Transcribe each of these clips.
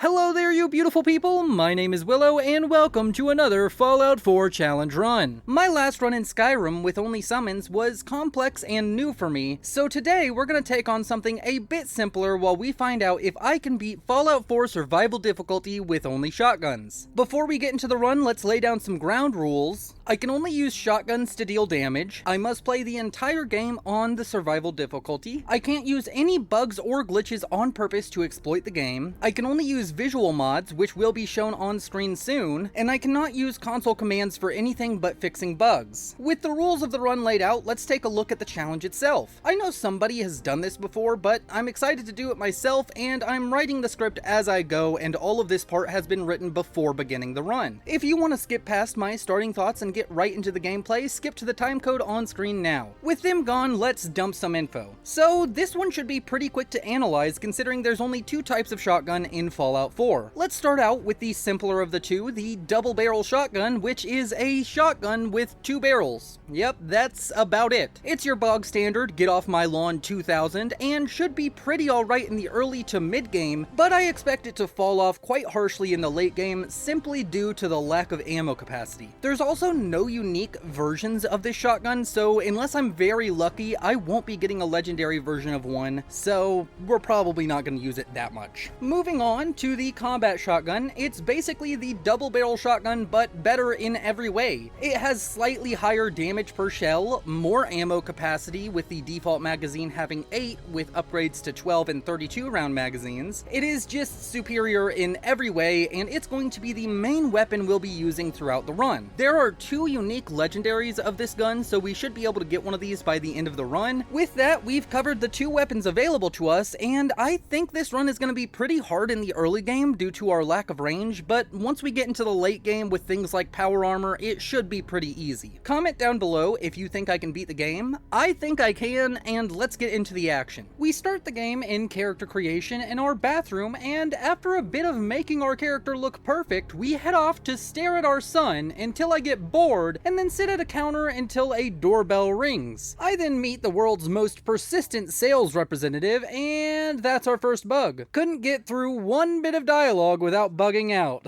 Hello there, you beautiful people! My name is Willow, and welcome to another Fallout 4 challenge run. My last run in Skyrim with only summons was complex and new for me, so today we're gonna take on something a bit simpler while we find out if I can beat Fallout 4 survival difficulty with only shotguns. Before we get into the run, let's lay down some ground rules. I can only use shotguns to deal damage. I must play the entire game on the survival difficulty. I can't use any bugs or glitches on purpose to exploit the game. I can only use visual mods, which will be shown on screen soon, and I cannot use console commands for anything but fixing bugs. With the rules of the run laid out, let's take a look at the challenge itself. I know somebody has done this before, but I'm excited to do it myself, and I'm writing the script as I go, and all of this part has been written before beginning the run. If you want to skip past my starting thoughts and get right into the gameplay, skip to the timecode on screen now. With them gone, let's dump some info. So this one should be pretty quick to analyze, considering there's only two types of shotgun in Fallout 4. Let's start out with the simpler of the two, the double barrel shotgun, which is a shotgun with two barrels. Yep, that's about it. It's your bog standard get off my lawn 2000 and should be pretty alright in the early to mid game, but I expect it to fall off quite harshly in the late game simply due to the lack of ammo capacity. There's also no unique versions of this shotgun, so unless I'm very lucky, I won't be getting a legendary version of one, so we're probably not going to use it that much. Moving on to the combat shotgun, it's basically the double barrel shotgun but better in every way. It has slightly higher damage per shell, more ammo capacity with the default magazine having 8 with upgrades to 12 and 32 round magazines. It is just superior in every way, and it's going to be the main weapon we'll be using throughout the run. There are two unique legendaries of this gun, so we should be able to get one of these by the end of the run. With that, we've covered the two weapons available to us, and I think this run is going to be pretty hard in the early game due to our lack of range, but once we get into the late game with things like power armor, it should be pretty easy. Comment down below if you think I can beat the game. I think I can, and let's get into the action. We start the game in character creation in our bathroom, and after a bit of making our character look perfect, we head off to stare at our son until I get bored, and then sit at a counter until a doorbell rings. I then meet the world's most persistent sales representative, and that's our first bug. Couldn't get through one bit of dialogue without bugging out.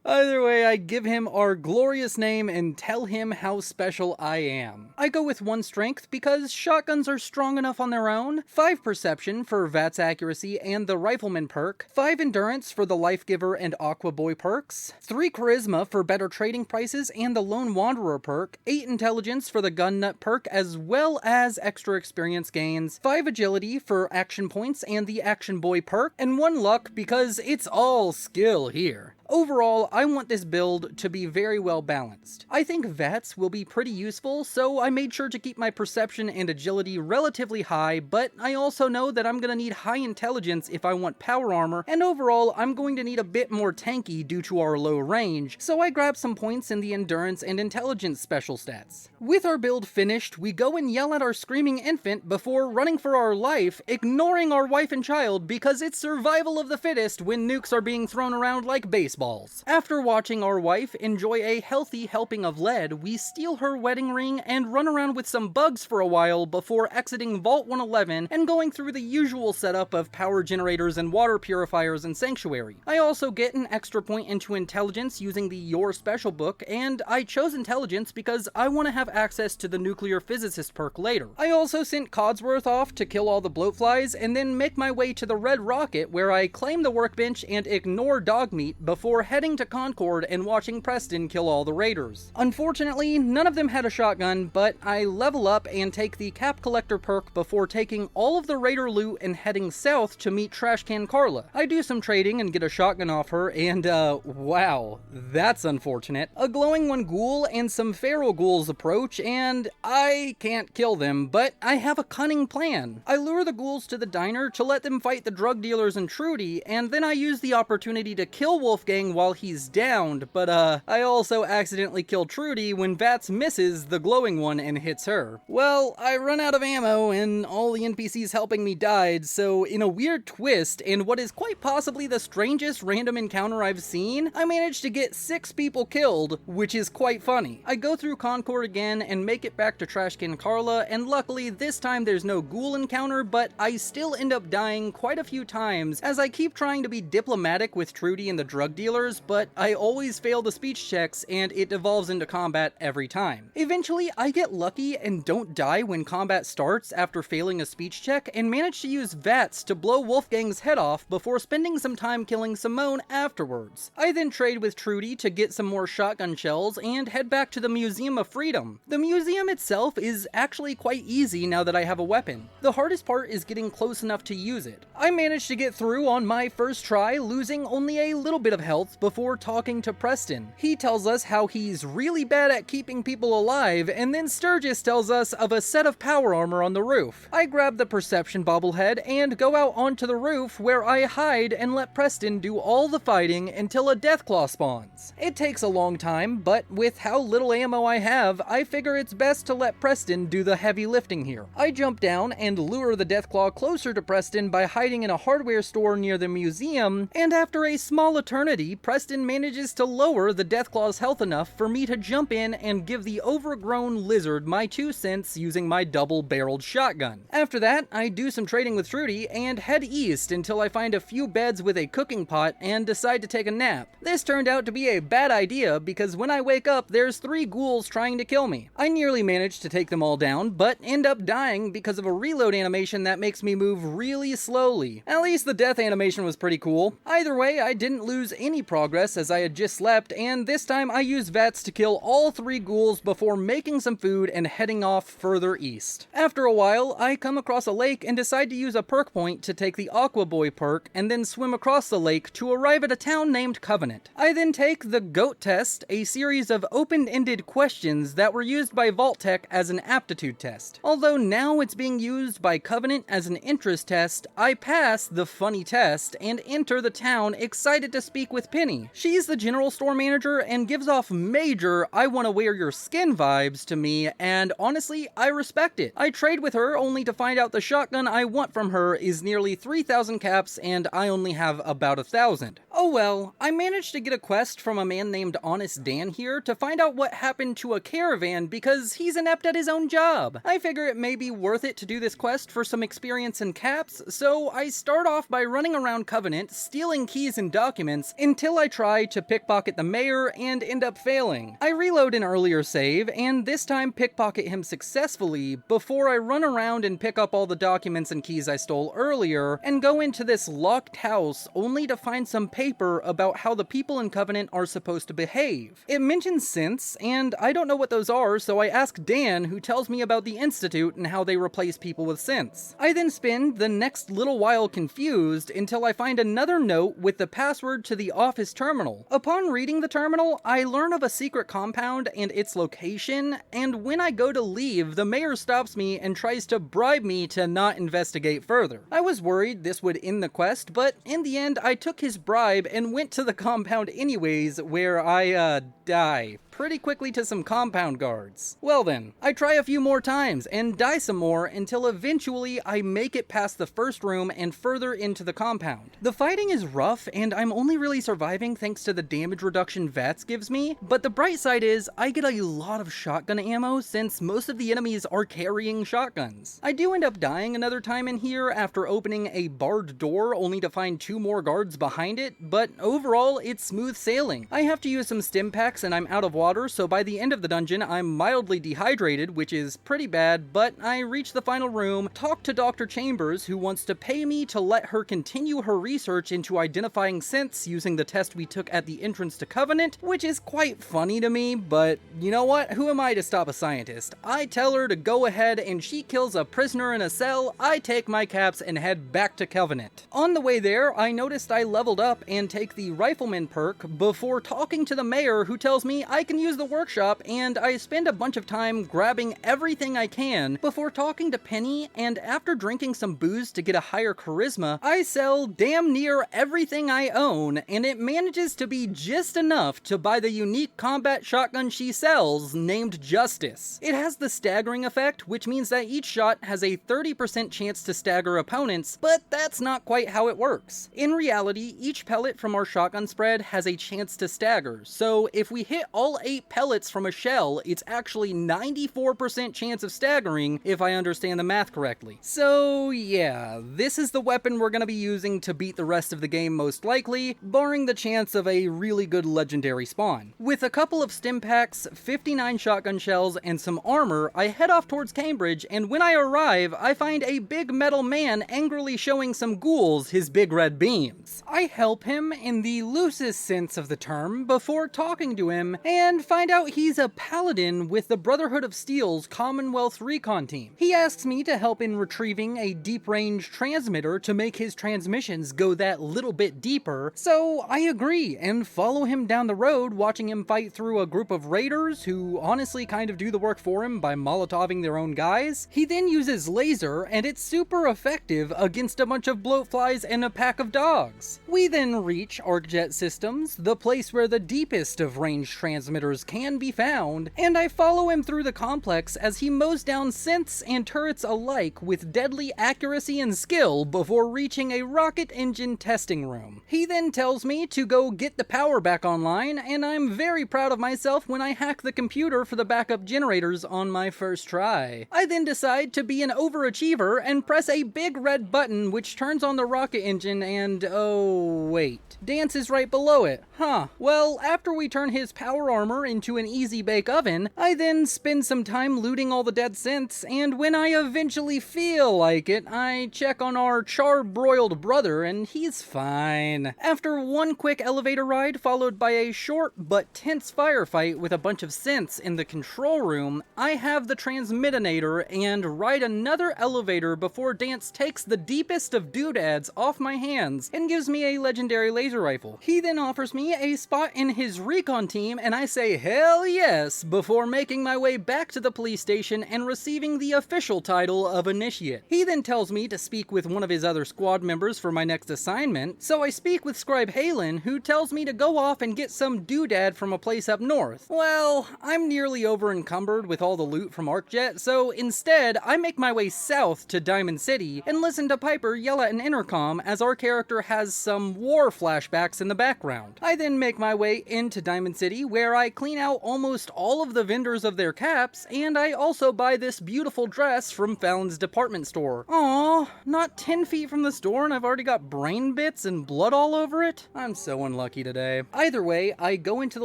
Either way, I give him our glorious name and tell him how special I am. I go with 1 strength because shotguns are strong enough on their own, 5 perception for VATS accuracy and the rifleman perk, 5 endurance for the life giver and aqua boy perks, 3 charisma for better trading prices and the lone wanderer perk, 8 intelligence for the gun nut perk as well as extra experience gains, 5 agility for action points and the action boy perk, and 1 luck because it's all skill here. Overall, I want this build to be very well balanced. I think VATS will be pretty useful, so I made sure to keep my perception and agility relatively high, but I also know that I'm going to need high intelligence if I want power armor, and overall, I'm going to need a bit more tanky due to our low range, so I grabbed some points in the endurance and intelligence special stats. With our build finished, we go and yell at our screaming infant before running for our life, ignoring our wife and child because it's survival of the fittest when nukes are being thrown around like baseballs. After watching our wife enjoy a healthy helping of lead, we steal her wedding ring and run around with some bugs for a while before exiting Vault 111 and going through the usual setup of power generators and water purifiers and Sanctuary. I also get an extra point into intelligence using the Your Special book, and I chose intelligence because I want to have access to the nuclear physicist perk later. I also sent Codsworth off to kill all the bloatflies and then make my way to the Red Rocket where I claim the workbench and ignore Dogmeat before heading to Concord and watching Preston kill all the raiders. Unfortunately, none of them had a shotgun, but I level up and take the Cap Collector perk before taking all of the raider loot and heading south to meet Trashcan Carla. I do some trading and get a shotgun off her, and wow, that's unfortunate. A glowing one ghoul and some feral ghouls approach, and I can't kill them, but I have a cunning plan. I lure the ghouls to the diner to let them fight the drug dealers and Trudy, and then I use the opportunity to kill Wolfgang Wolfgang while he's downed, but I also accidentally killed Trudy when Vats misses the glowing one and hits her. Well, I run out of ammo and all the NPCs helping me died, so in a weird twist, and what is quite possibly the strangest random encounter I've seen, I managed to get 6 people killed, which is quite funny. I go through Concord again and make it back to Trashcan Carla, and luckily this time there's no ghoul encounter, but I still end up dying quite a few times as I keep trying to be diplomatic with Trudy and the drug dealers, but I always fail the speech checks and it devolves into combat every time. Eventually, I get lucky and don't die when combat starts after failing a speech check and manage to use Vats to blow Wolfgang's head off before spending some time killing Simone afterwards. I then trade with Trudy to get some more shotgun shells and head back to the Museum of Freedom. The museum itself is actually quite easy now that I have a weapon. The hardest part is getting close enough to use it. I managed to get through on my first try, losing only a little bit of health before talking to Preston. He tells us how he's really bad at keeping people alive, and then Sturgis tells us of a set of power armor on the roof. I grab the perception bobblehead and go out onto the roof where I hide and let Preston do all the fighting until a Deathclaw spawns. It takes a long time, but with how little ammo I have, I figure it's best to let Preston do the heavy lifting here. I jump down and lure the Deathclaw closer to Preston by hiding in a hardware store near the museum, and after a small eternity, Preston manages to lower the Deathclaw's health enough for me to jump in and give the overgrown lizard my 2 cents using my double-barreled shotgun. After that, I do some trading with Trudy and head east until I find a few beds with a cooking pot and decide to take a nap. This turned out to be a bad idea because when I wake up, there's 3 ghouls trying to kill me. I nearly managed to take them all down, but end up dying because of a reload animation that makes me move really slowly. At least the death animation was pretty cool. Either way, I didn't lose any progress as I had just slept, and this time I used Vats to kill all 3 ghouls before making some food and heading off further east. After a while, I come across a lake and decide to use a perk point to take the Aqua Boy perk and then swim across the lake to arrive at a town named Covenant. I then take the GOAT test, a series of open-ended questions that were used by Vault-Tec as an aptitude test. Although now it's being used by Covenant as an interest test, I pass the funny test and enter the town excited to speak with Penny. She's the general store manager and gives off major I wanna wear your skin vibes to me, and honestly, I respect it. I trade with her only to find out the shotgun I want from her is nearly 3,000 caps and I only have about 1,000. Oh well, I managed to get a quest from a man named Honest Dan here to find out what happened to a caravan because he's inept at his own job. I figure it may be worth it to do this quest for some experience in caps, so I start off by running around Covenant, stealing keys and documents until I try to pickpocket the mayor and end up failing. I reload an earlier save and this time pickpocket him successfully before I run around and pick up all the documents and keys I stole earlier and go into this locked house only to find some paper about how the people in Covenant are supposed to behave. It mentions synths, and I don't know what those are, so I ask Dan, who tells me about the Institute and how they replace people with synths. I then spend the next little while confused until I find another note with the password to the office terminal. Upon reading the terminal, I learn of a secret compound and its location, and when I go to leave, the mayor stops me and tries to bribe me to not investigate further. I was worried this would end the quest, but in the end, I took his bribe and went to the compound anyways, where I, die pretty quickly to some compound guards. Well then, I try a few more times and die some more until eventually I make it past the first room and further into the compound. The fighting is rough and I'm only really surviving thanks to the damage reduction Vats gives me, but the bright side is I get a lot of shotgun ammo since most of the enemies are carrying shotguns. I do end up dying another time in here after opening a barred door only to find 2 more guards behind it, but overall it's smooth sailing. I have to use some stim packs and I'm out of water, so by the end of the dungeon I'm mildly dehydrated, which is pretty bad, but I reach the final room, talk to Dr. Chambers, who wants to pay me to let her continue her research into identifying synths using the test we took at the entrance to Covenant, which is quite funny to me, but you know what? Who am I to stop a scientist? I tell her to go ahead and she kills a prisoner in a cell, I take my caps and head back to Covenant. On the way there, I noticed I leveled up and take the Rifleman perk before talking to the mayor, who tells me I can then use the workshop, and I spend a bunch of time grabbing everything I can before talking to Penny, and after drinking some booze to get a higher charisma, I sell damn near everything I own, and it manages to be just enough to buy the unique combat shotgun she sells, named Justice. It has the staggering effect, which means that each shot has a 30% chance to stagger opponents, but that's not quite how it works. In reality, each pellet from our shotgun spread has a chance to stagger, so if we hit all 8 pellets from a shell, it's actually 94% chance of staggering, if I understand the math correctly. So yeah, this is the weapon we're gonna be using to beat the rest of the game most likely, barring the chance of a really good legendary spawn. With a couple of stim packs, 59 shotgun shells, and some armor, I head off towards Cambridge, and when I arrive, I find a big metal man angrily showing some ghouls his big red beams. I help him in the loosest sense of the term before talking to him, and find out he's a paladin with the Brotherhood of Steel's Commonwealth recon team. He asks me to help in retrieving a deep-range transmitter to make his transmissions go that little bit deeper, so I agree and follow him down the road, watching him fight through a group of raiders who honestly kind of do the work for him by molotoving their own guys. He then uses laser, and it's super effective against a bunch of bloatflies and a pack of dogs. We then reach ArcJet Systems, the place where the deepest of range transmitters can be found, and I follow him through the complex as he mows down synths and turrets alike with deadly accuracy and skill before reaching a rocket engine testing room. He then tells me to go get the power back online, and I'm very proud of myself when I hack the computer for the backup generators on my first try. I then decide to be an overachiever and press a big red button which turns on the rocket engine, and oh wait, Dance is right below it. Huh. Well, after we turn his power armor into an easy bake oven, I then spend some time looting all the dead synths, and when I eventually feel like it, I check on our char-broiled brother, and he's fine. After one quick elevator ride followed by a short but tense firefight with a bunch of synths in the control room, I have the transmitinator and ride another elevator before Dance takes the deepest of doodads off my hands and gives me a legendary laser rifle. He then offers me a spot in his recon team, and I say hell yes before making my way back to the police station and receiving the official title of Initiate. He then tells me to speak with one of his other squad members for my next assignment, so I speak with Scribe Halen, who tells me to go off and get some doodad from a place up north. Well, I'm nearly over encumbered with all the loot from ArcJet, so instead I make my way south to Diamond City and listen to Piper yell at an intercom as our character has some war flashbacks in the background. I then make my way into Diamond City, where I clean out almost all of the vendors of their caps, and I also buy this beautiful dress from Fallon's department store. Aww, not 10 feet from the store and I've already got brain bits and blood all over it? I'm so unlucky today. Either way, I go into the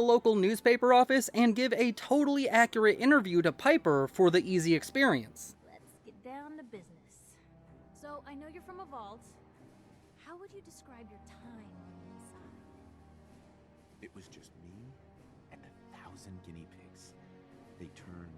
local newspaper office and give a totally accurate interview to Piper for the easy experience. Let's get down to business. So, I know you're from a vault. How would you describe your time inside? It was just me and 1,000 guinea pigs. They turned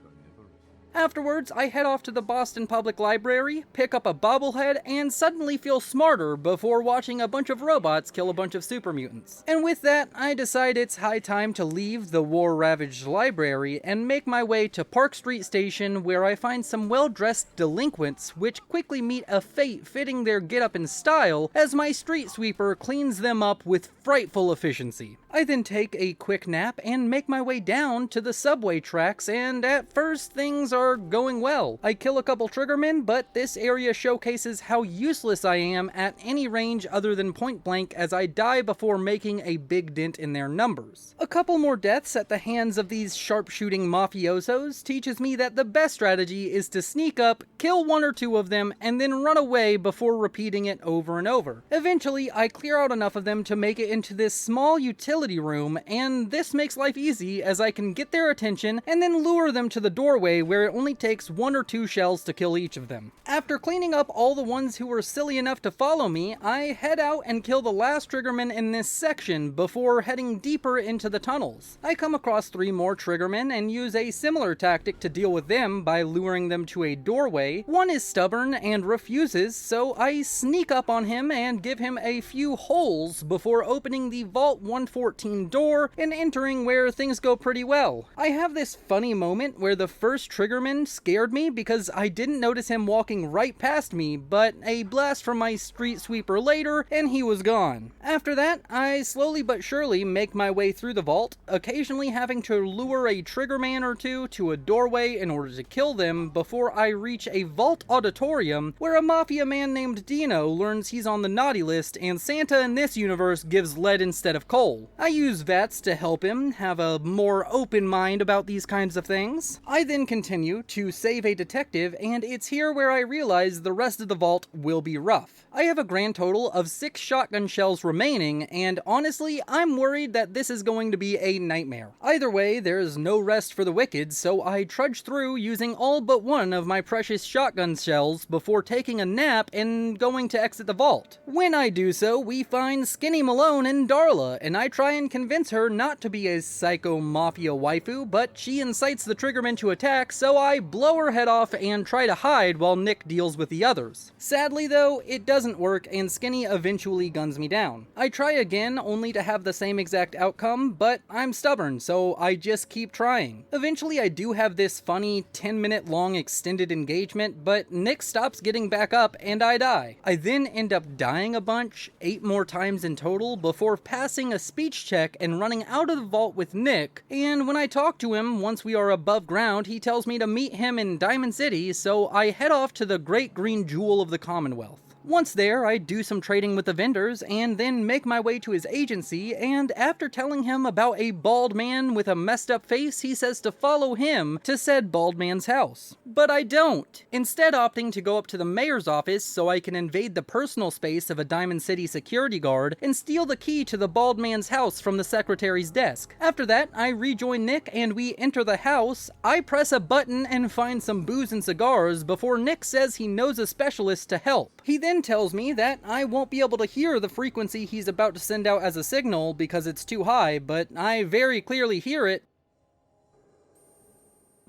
carnivorous. Afterwards, I head off to the Boston Public Library, pick up a bobblehead, and suddenly feel smarter before watching a bunch of robots kill a bunch of super mutants. And with that, I decide it's high time to leave the war-ravaged library and make my way to Park Street Station, where I find some well-dressed delinquents which quickly meet a fate fitting their get-up and style as my street sweeper cleans them up with frightful efficiency. I then take a quick nap and make my way down to the subway tracks, and at first things are going well. I kill a couple triggermen, but this area showcases how useless I am at any range other than point blank, as I die before making a big dent in their numbers. A couple more deaths at the hands of these sharpshooting mafiosos teaches me that the best strategy is to sneak up, kill one or two of them, and then run away before repeating it over and over. Eventually, I clear out enough of them to make it into this small utility room, and this makes life easy as I can get their attention and then lure them to the doorway where it only takes 1 or 2 shells to kill each of them. After cleaning up all the ones who were silly enough to follow me, I head out and kill the last triggerman in this section before heading deeper into the tunnels. I come across 3 more triggermen and use a similar tactic to deal with them by luring them to a doorway. One is stubborn and refuses, so I sneak up on him and give him a few holes before opening the Vault 114 door and entering, where things go pretty well. I have this funny moment where the first triggerman scared me because I didn't notice him walking right past me, but a blast from my street sweeper later and he was gone. After that, I slowly but surely make my way through the vault, occasionally having to lure a triggerman or 2 to a doorway in order to kill them before I reach a vault auditorium where a mafia man named Dino learns he's on the naughty list and Santa in this universe gives lead instead of coal. I use VATS to help him have a more open mind about these kinds of things. I then continue to save a detective, and it's here where I realize the rest of the vault will be rough. I have a grand total of 6 shotgun shells remaining, and honestly, I'm worried that this is going to be a nightmare. Either way, there's no rest for the wicked, so I trudge through using all but 1 of my precious shotgun shells before taking a nap and going to exit the vault. When I do so, we find Skinny Malone and Darla, and I try and convince her not to be a psycho mafia waifu, but she incites the triggerman to attack, so I blow her head off and try to hide while Nick deals with the others. Sadly though, it doesn't work and Skinny eventually guns me down. I try again only to have the same exact outcome, but I'm stubborn, so I just keep trying. Eventually I do have this funny 10-minute long extended engagement, but Nick stops getting back up and I die. I then end up dying a bunch, 8 more times in total, before passing a speech check and running out of the vault with Nick, and when I talk to him once we are above ground, he tells me to meet him in Diamond City, so I head off to the Great Green Jewel of the Commonwealth. Once there, I do some trading with the vendors and then make my way to his agency, and after telling him about a bald man with a messed up face, he says to follow him to said bald man's house. But I don't, instead opting to go up to the mayor's office so I can invade the personal space of a Diamond City security guard and steal the key to the bald man's house from the secretary's desk. After that, I rejoin Nick and we enter the house. I press a button and find some booze and cigars before Nick says he knows a specialist to help. He then tells me that I won't be able to hear the frequency he's about to send out as a signal because it's too high, but I very clearly hear it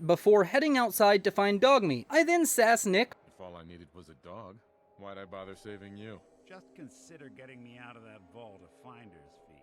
before heading outside to find dog meat. I then sass Nick. If all I needed was a dog, why'd I bother saving you? Just consider getting me out of that vault a finder's fee.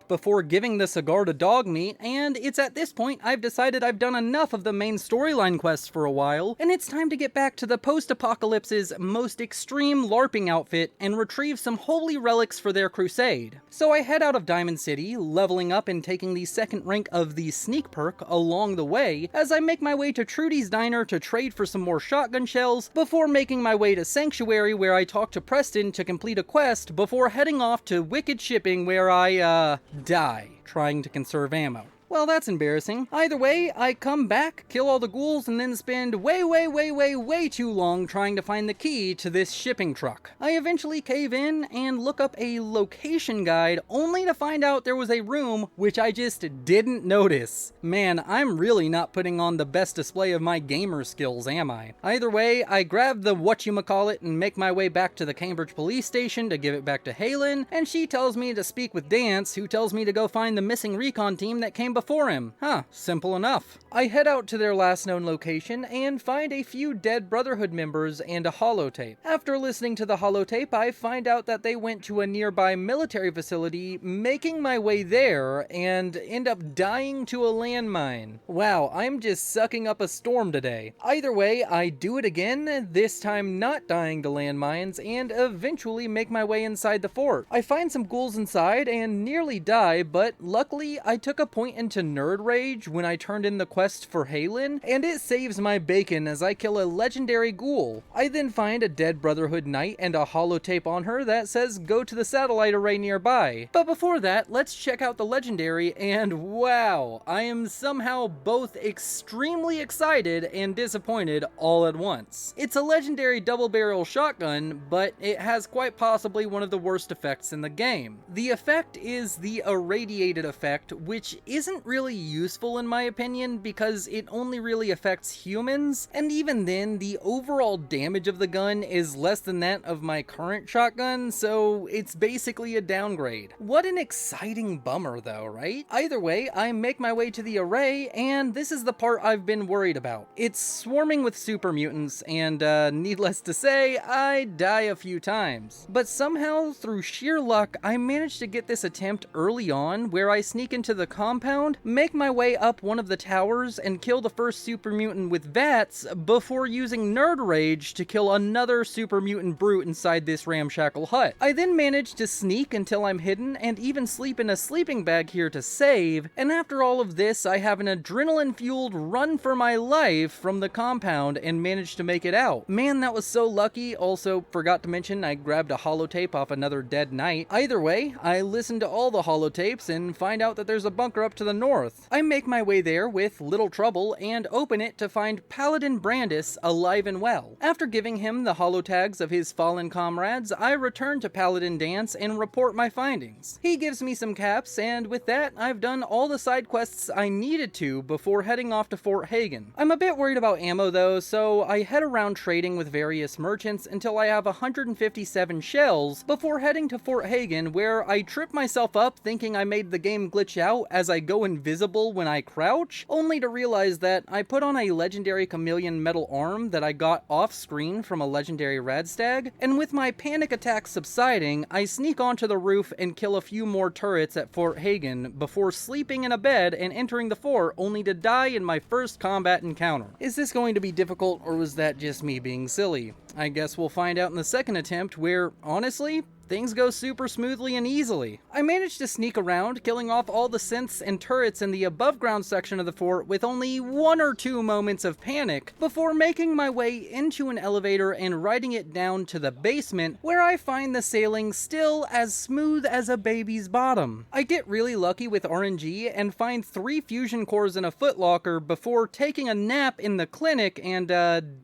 Before giving the cigar to dog meat, and it's at this point I've decided I've done enough of the main storyline quests for a while, and it's time to get back to the post-apocalypse's most extreme LARPing outfit and retrieve some holy relics for their crusade. So I head out of Diamond City, leveling up and taking the 2nd rank of the sneak perk along the way, as I make my way to Trudy's Diner to trade for some more shotgun shells, before making my way to Sanctuary where I talk to Preston to complete a quest before heading off to Wicked Shipping where I, die trying to conserve ammo. Well, that's embarrassing. Either way, I come back, kill all the ghouls, and then spend way too long trying to find the key to this shipping truck. I eventually cave in and look up a location guide only to find out there was a room which I just didn't notice. Man, I'm really not putting on the best display of my gamer skills, am I? Either way, I grab the whatchamacallit and make my way back to the Cambridge police station to give it back to Halen, and she tells me to speak with Dance, who tells me to go find the missing recon team that came before him. Huh, simple enough. I head out to their last known location and find a few dead Brotherhood members and a holotape. After listening to the holotape, I find out that they went to a nearby military facility, making my way there, and end up dying to a landmine. Wow, I'm just sucking up a storm today. Either way, I do it again, this time not dying to landmines, and eventually make my way inside the fort. I find some ghouls inside and nearly die, but luckily I took a point into nerd rage when I turned in the quest for Halen, and it saves my bacon as I kill a legendary ghoul. I then find a dead Brotherhood knight and a holotape on her that says go to the satellite array nearby. But before that, let's check out the legendary, and wow, I am somehow both extremely excited and disappointed all at once. It's a legendary double barrel shotgun, but it has quite possibly one of the worst effects in the game. The effect is the irradiated effect, which isn't isn't really useful in my opinion because it only really affects humans, and even then, the overall damage of the gun is less than that of my current shotgun, so it's basically a downgrade. What an exciting bummer though, right? Either way, I make my way to the array, and this is the part I've been worried about. It's swarming with super mutants, and needless to say, I die a few times. But somehow, through sheer luck, I managed to get this attempt early on, where I sneak into the compound, make my way up one of the towers, and kill the first super mutant with VATS, before using Nerd Rage to kill another super mutant brute inside this ramshackle hut. I then managed to sneak until I'm hidden, and even sleep in a sleeping bag here to save, and after all of this, I have an adrenaline-fueled run for my life from the compound and managed to make it out. Man, that was so lucky. Also, forgot to mention I grabbed a holotape off Another Dead Night. Either way, I listened to all the holotapes and find out that there's a bunker up to the north. I make my way there with little trouble and open it to find Paladin Brandis alive and well. After giving him the holotags of his fallen comrades, I return to Paladin Dance and report my findings. He gives me some caps, and with that, I've done all the side quests I needed to before heading off to Fort Hagen. I'm a bit worried about ammo though, so I head around trading with various merchants until I have 157 shells before heading to Fort Hagen, where I trip myself up thinking I made the game glitch out as I go invisible when I crouch, only to realize that I put on a legendary chameleon metal arm that I got off screen from a legendary radstag, and with my panic attack subsiding, I sneak onto the roof and kill a few more turrets at Fort Hagen before sleeping in a bed and entering the fort only to die in my first combat encounter. Is this going to be difficult, or was that just me being silly? I guess we'll find out in the second attempt where, honestly, things go super smoothly and easily. I managed to sneak around, killing off all the synths and turrets in the above ground section of the fort with only 1 or 2 moments of panic, before making my way into an elevator and riding it down to the basement, where I find the sailing still as smooth as a baby's bottom. I get really lucky with RNG and find 3 fusion cores in a footlocker before taking a nap in the clinic and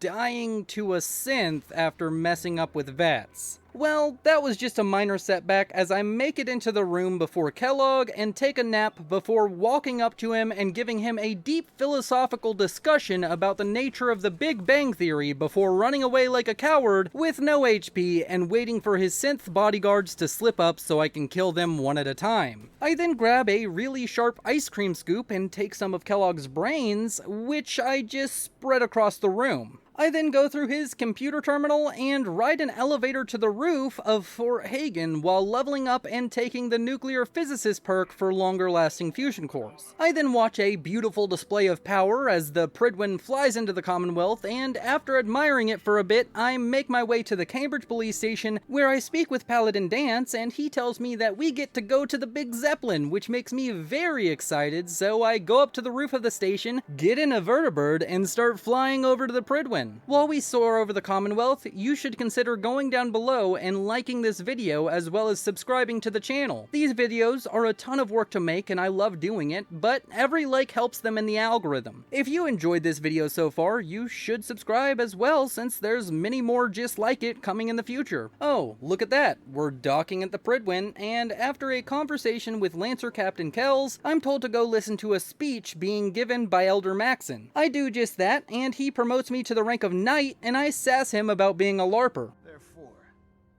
dying to a synth after messing up with VATS. Well, that was just a minor setback as I make it into the room before Kellogg and take a nap before walking up to him and giving him a deep philosophical discussion about the nature of the Big Bang Theory before running away like a coward with no HP and waiting for his synth bodyguards to slip up so I can kill them one at a time. I then grab a really sharp ice cream scoop and take some of Kellogg's brains, which I just spread across the room. I then go through his computer terminal and ride an elevator to the roof of Fort Hagen while leveling up and taking the nuclear physicist perk for longer lasting fusion cores. I then watch a beautiful display of power as the Pridwin flies into the Commonwealth, and after admiring it for a bit, I make my way to the Cambridge police station where I speak with Paladin Dance, and he tells me that we get to go to the Big Zeppelin, which makes me very excited, so I go up to the roof of the station, get in a vertibird, and start flying over to the Pridwin. While we soar over the Commonwealth, you should consider going down below and liking this video as well as subscribing to the channel. These videos are a ton of work to make and I love doing it, but every like helps them in the algorithm. If you enjoyed this video so far, you should subscribe as well since there's many more just like it coming in the future. Oh, look at that, we're docking at the Pridwin, and after a conversation with Lancer Captain Kells, I'm told to go listen to a speech being given by Elder Maxon. I do just that, and he promotes me to the rank of Knight, and I sass him about being a LARPer. Therefore,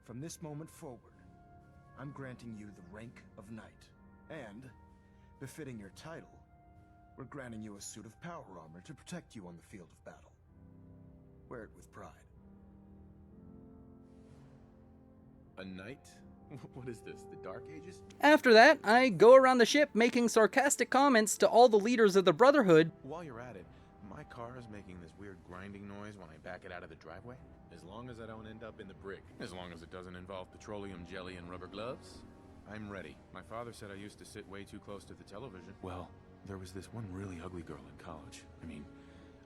from this moment forward, I'm granting you the rank of Knight. And, befitting your title, we're granting you a suit of power armor to protect you on the field of battle. Wear it with pride. A knight? What is this, the Dark Ages? After that, I go around the ship making sarcastic comments to all the leaders of the Brotherhood. While you're at it, my car is making this weird grinding noise when I back it out of the driveway. As long as I don't end up in the brick. As long as it doesn't involve petroleum jelly and rubber gloves, I'm ready. My father said I used to sit way too close to the television. Well, there was this one really ugly girl in college. I mean,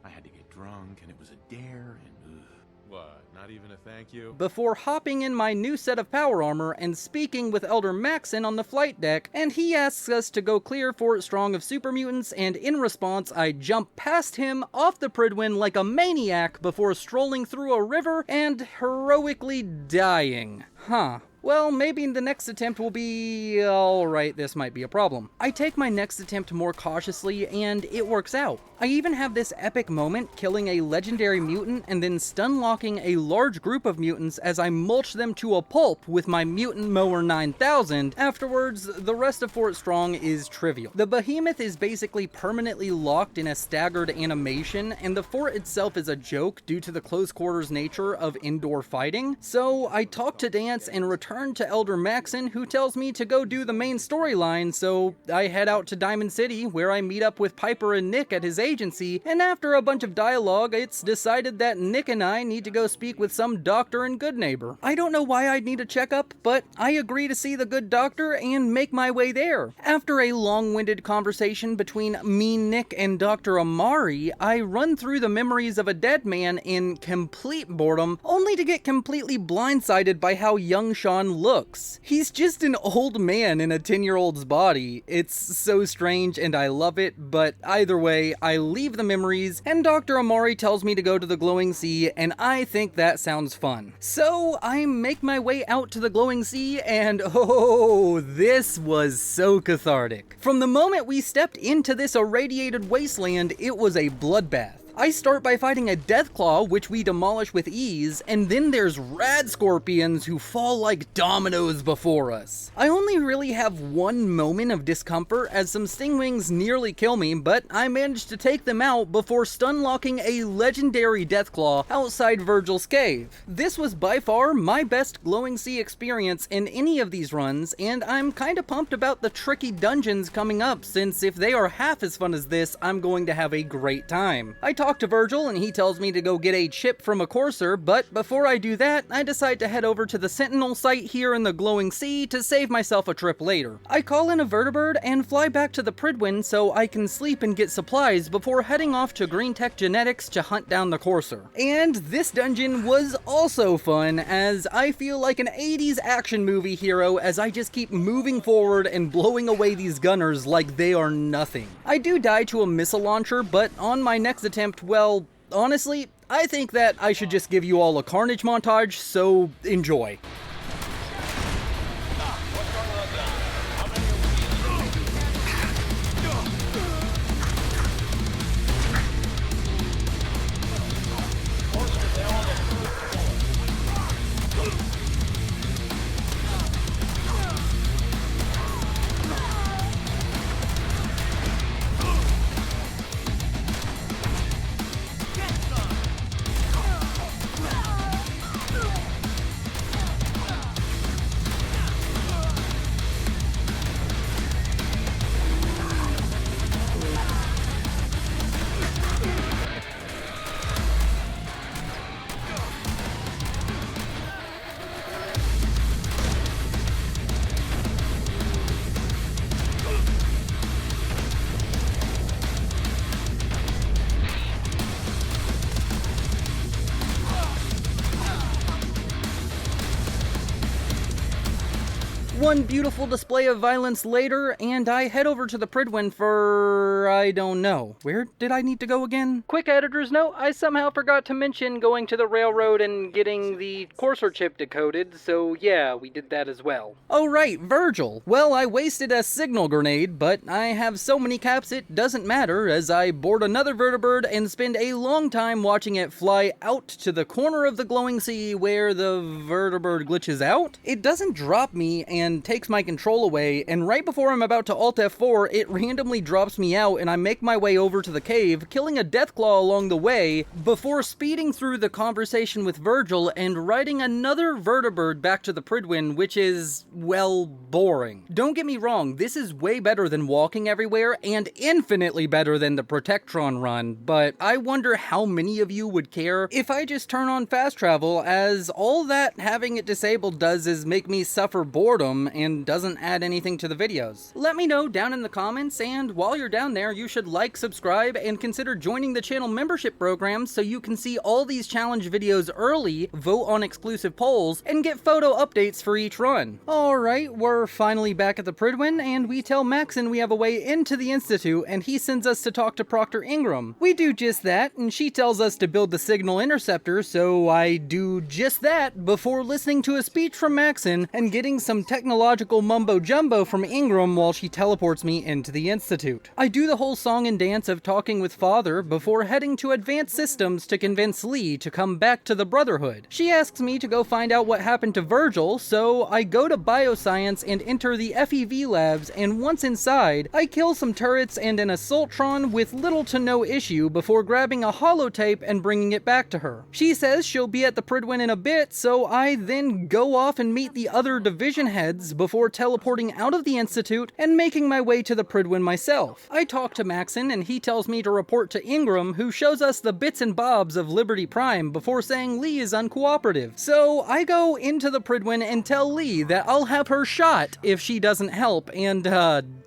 I had to get drunk and it was a dare and ugh. What, not even a thank you? Before hopping in my new set of power armor and speaking with Elder Maxon on the flight deck, and he asks us to go clear Fort Strong of super mutants, and in response I jump past him off the Pridwin like a maniac before strolling through a river and heroically dying. Huh. Well, maybe the next attempt will be... alright, this might be a problem. I take my next attempt more cautiously, and it works out. I even have this epic moment killing a legendary mutant and then stun-locking a large group of mutants as I mulch them to a pulp with my Mutant Mower 9000. Afterwards, the rest of Fort Strong is trivial. The behemoth is basically permanently locked in a staggered animation, and the fort itself is a joke due to the close quarters nature of indoor fighting. So I talk to Dance and return to Elder Maxon, who tells me to go do the main storyline, so I head out to Diamond City, where I meet up with Piper and Nick at his agency, and after a bunch of dialogue, it's decided that Nick and I need to go speak with some doctor and good neighbor. I don't know why I'd need a checkup, but I agree to see the good doctor and make my way there. After a long-winded conversation between me, Nick, and Dr. Amari, I run through the memories of a dead man in complete boredom, only to get completely blindsided by how young Sean looks. He's just an old man in a 10-year-old's body. It's so strange and I love it, but either way, I leave the memories, and Dr. Amari tells me to go to the Glowing Sea, and I think that sounds fun. So I make my way out to the Glowing Sea, and oh, this was so cathartic. From the moment we stepped into this irradiated wasteland, it was a bloodbath. I start by fighting a Deathclaw, which we demolish with ease, and then there's rad scorpions who fall like dominoes before us. I only really have one moment of discomfort as some stingwings nearly kill me, but I managed to take them out before stun-locking a legendary Deathclaw outside Virgil's cave. This was by far my best Glowing Sea experience in any of these runs, and I'm kinda pumped about the tricky dungeons coming up, since if they are half as fun as this, I'm going to have a great time. I talk to Virgil and he tells me to go get a chip from a courser, but before I do that, I decide to head over to the Sentinel site here in the Glowing Sea to save myself a trip later. I call in a vertibird and fly back to the Pridwin so I can sleep and get supplies before heading off to Green Tech Genetics to hunt down the courser. And this dungeon was also fun, as I feel like an 80s action movie hero as I just keep moving forward and blowing away these gunners like they are nothing. I do die to a missile launcher, but on my next attempt, well, honestly, I think that I should just give you all a carnage montage, so enjoy. One beautiful display of violence later, and I head over to the Pridwin for... I don't know. Where did I need to go again? Quick editor's note, I somehow forgot to mention going to the railroad and getting the courser chip decoded, so yeah, we did that as well. Oh right, Virgil. Well, I wasted a signal grenade, but I have so many caps it doesn't matter, as I board another vertibird and spend a long time watching it fly out to the corner of the Glowing Sea where the vertibird glitches out. It doesn't drop me and takes my control away, and right before I'm about to Alt F4, it randomly drops me out and I make my way over to the cave, killing a Deathclaw along the way, before speeding through the conversation with Virgil and riding another vertibird back to the Pridwin, which is, well, boring. Don't get me wrong, this is way better than walking everywhere, and infinitely better than the Protectron run, but I wonder how many of you would care if I just turn on fast travel, as all that having it disabled does is make me suffer boredom, and doesn't add anything to the videos. Let me know down in the comments, and while you're down there, you should like, subscribe, and consider joining the channel membership program so you can see all these challenge videos early, vote on exclusive polls, and get photo updates for each run. Alright, we're finally back at the Pridwin, and we tell Maxon we have a way into the Institute, and he sends us to talk to Proctor Ingram. We do just that, and she tells us to build the signal interceptor, so I do just that before listening to a speech from Maxon and getting some technological mumbo-jumbo from Ingram while she teleports me into the Institute. I do the whole song and dance of talking with Father before heading to Advanced Systems to convince Lee to come back to the Brotherhood. She asks me to go find out what happened to Virgil, so I go to Bioscience and enter the FEV labs, and once inside, I kill some turrets and an Assaultron with little to no issue before grabbing a holotape and bringing it back to her. She says she'll be at the Pridwin in a bit, so I then go off and meet the other division heads before teleporting out of the Institute and making my way to the Pridwin myself. I talk to Maxon and he tells me to report to Ingram, who shows us the bits and bobs of Liberty Prime before saying Lee is uncooperative. So I go into the Pridwin and tell Lee that I'll have her shot if she doesn't help, and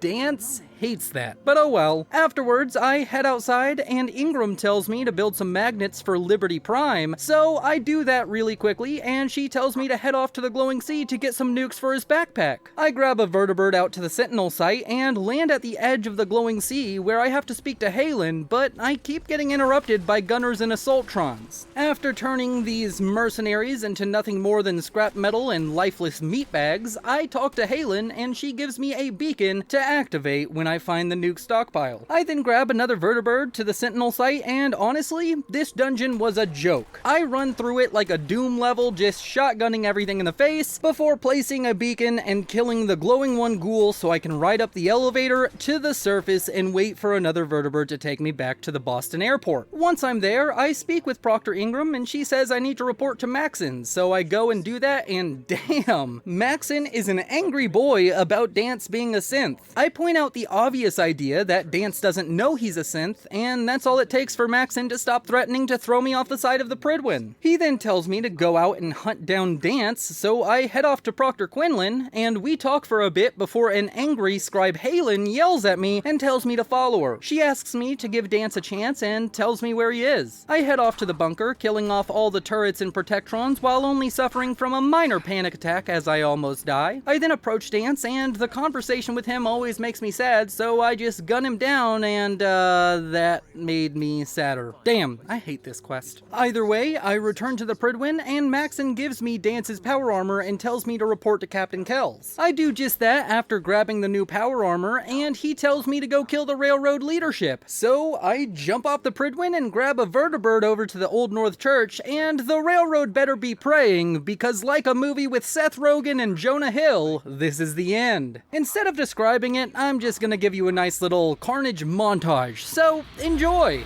Dance hates that. But oh well. Afterwards, I head outside and Ingram tells me to build some magnets for Liberty Prime, so I do that really quickly, and she tells me to head off to the Glowing Sea to get some nukes for his backpack. I grab a vertibird out to the Sentinel site and land at the edge of the Glowing Sea where I have to speak to Halen, but I keep getting interrupted by gunners and assaultrons. After turning these mercenaries into nothing more than scrap metal and lifeless meatbags, I talk to Halen and she gives me a beacon to activate when I find the nuke stockpile. I then grab another vertibird to the Sentinel site, and honestly, this dungeon was a joke. I run through it like a Doom level, just shotgunning everything in the face, before placing a beacon and killing the glowing one ghoul so I can ride up the elevator to the surface and wait for another vertibird to take me back to the Boston airport. Once I'm there, I speak with Proctor Ingram and she says I need to report to Maxon, so I go and do that, and damn, Maxon is an angry boy about Dance being a synth. I point out the obvious idea that Dance doesn't know he's a synth, and that's all it takes for Maxon to stop threatening to throw me off the side of the Pridwin. He then tells me to go out and hunt down Dance, so I head off to Proctor Quinlan, and we talk for a bit before an angry Scribe Halen yells at me and tells me to follow her. She asks me to give Dance a chance and tells me where he is. I head off to the bunker, killing off all the turrets and protectrons while only suffering from a minor panic attack as I almost die. I then approach Dance, and the conversation with him always makes me sad, so I just gun him down, and that made me sadder. Damn, I hate this quest. Either way, I return to the Pridwin, and Maxon gives me Dance's power armor and tells me to report to Captain Kells. I do just that after grabbing the new power armor, and he tells me to go kill the railroad leadership. So I jump off the Pridwin and grab a vertibird over to the Old North Church, and the railroad better be praying, because like a movie with Seth Rogen and Jonah Hill, this is the end. Instead of describing it, I'm just gonna give you a nice little carnage montage, so enjoy!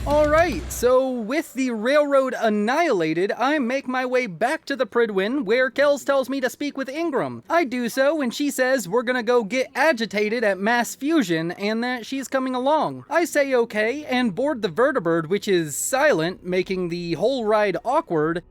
Alright, so with the railroad annihilated, I make my way back to the Pridwin, where Kells tells me to speak with Ingram. I do so, and she says we're gonna go get agitated at Mass Fusion, and that she's coming along. I say okay, and board the vertibird, which is silent, making the whole ride awkward,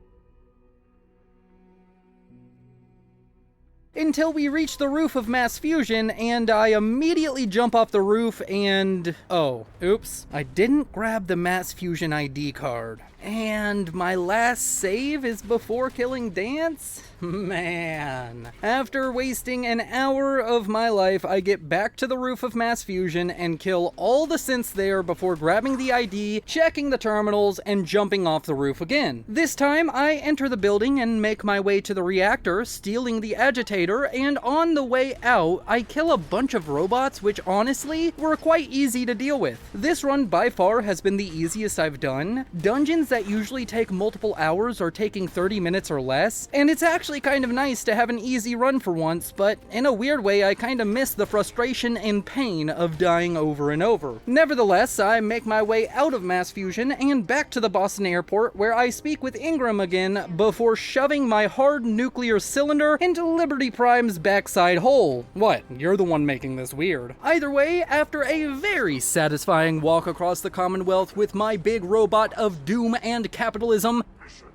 until we reach the roof of Mass Fusion, and I immediately jump off the roof and... oh, oops. I didn't grab the Mass Fusion ID card. And my last save is before killing Dance? Man. After wasting an hour of my life, I get back to the roof of Mass Fusion and kill all the synths there before grabbing the ID, checking the terminals, and jumping off the roof again. This time, I enter the building and make my way to the reactor, stealing the agitator, and on the way out, I kill a bunch of robots which honestly were quite easy to deal with. This run by far has been the easiest I've done. Dungeons that usually take multiple hours are taking 30 minutes or less, and it's actually kind of nice to have an easy run for once, but in a weird way I kind of miss the frustration and pain of dying over and over. Nevertheless, I make my way out of Mass Fusion and back to the Boston airport where I speak with Ingram again before shoving my hard nuclear cylinder into Liberty Prime's backside hole. What? You're the one making this weird. Either way, after a very satisfying walk across the Commonwealth with my big robot of doom and capitalism, Mission: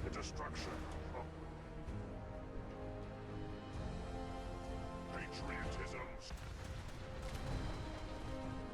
the destruction of patriotism.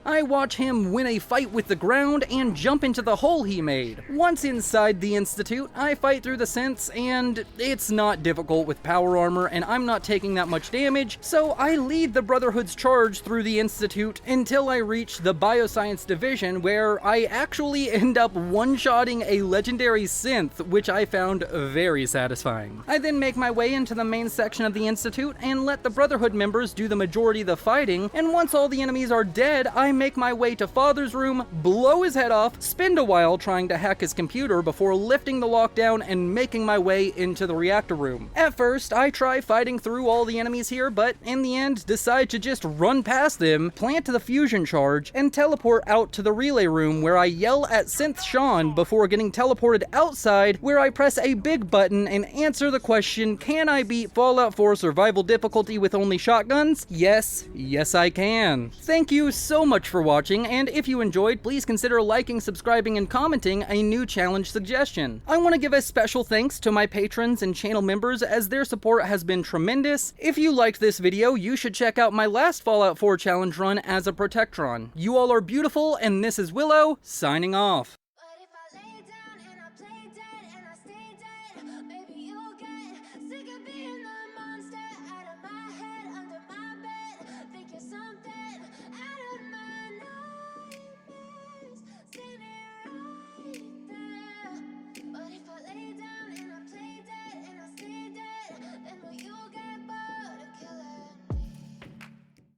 I watch him win a fight with the ground and jump into the hole he made. Once inside the Institute, I fight through the synths, and it's not difficult with power armor, and I'm not taking that much damage, so I lead the Brotherhood's charge through the Institute until I reach the Bioscience Division, where I actually end up one-shotting a legendary synth, which I found very satisfying. I then make my way into the main section of the Institute and let the Brotherhood members do the majority of the fighting, and once all the enemies are dead, I make my way to Father's room, blow his head off, spend a while trying to hack his computer before lifting the lockdown and making my way into the reactor room. At first, I try fighting through all the enemies here, but in the end, decide to just run past them, plant the fusion charge, and teleport out to the relay room where I yell at Synth Sean before getting teleported outside, where I press a big button and answer the question, can I beat Fallout 4 survival difficulty with only shotguns? Yes I can. Thank you so much for watching, and if you enjoyed, please consider liking, subscribing, and commenting a new challenge suggestion. I want to give a special thanks to my patrons and channel members as their support has been tremendous. If you liked this video, you should check out my last Fallout 4 challenge run as a Protectron. You all are beautiful, and this is Willow, signing off.